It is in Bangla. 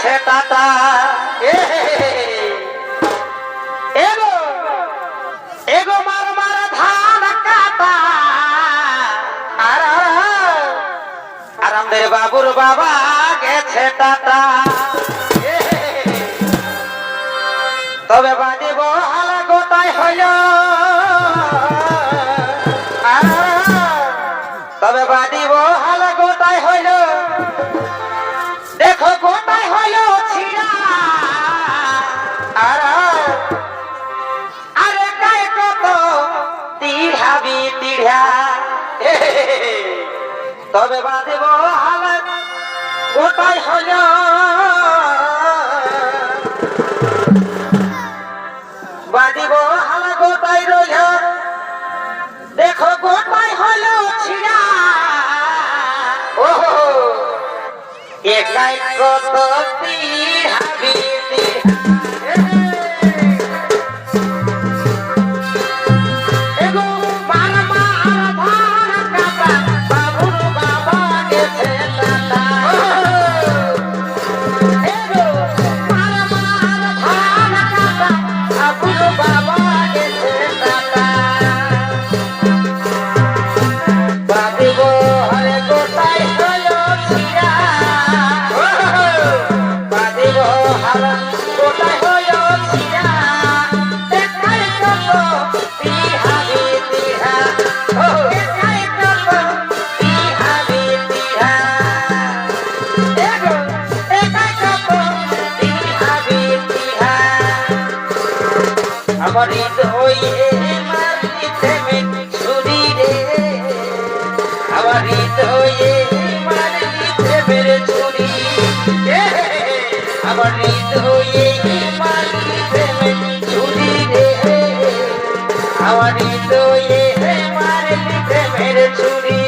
গেছে টাটা এগো এগো মার মার ধান কাটা আর আমাদের বাবুর বাবা গেছে টাটা তবে বাজিব হাল গোটাই হইল তবে বাজিব হাল গোটাই হইল দেখো গোটাই হইল ছিড়া আরে গায়ে কত তিড়াবি তিড়া তবে বাজিব হাল গোটাই হইল বাজিব হাল গোটাই রইল দেখো গোটাই হইল ছিড়া ওহো একাই কত তিড়াবি এগো মার মার ধান কাটা বাবুর বাবা গেছে টাটা এগো মার মার ধান কাটা বাবুর বাবা গেছে টাটা বাজিব হরে গোটাই হইল ছিড়া বাজিব হারা গোটাই হইল ছিড়া দেখাই কত তিহাবি তিহা দেখাই কত তিহাবি তিহা এগো দেখাই কত তিহাবি তিহা আমার হৃদয়ে মারিতে ছুরি রে আমার হৃদয়ে মারিতে মেরে ছুরি আমার হৃদয়ে মারিতে মেরে ছুরি রে আমার হৃদয়ে মারিতে মেরে ছুরি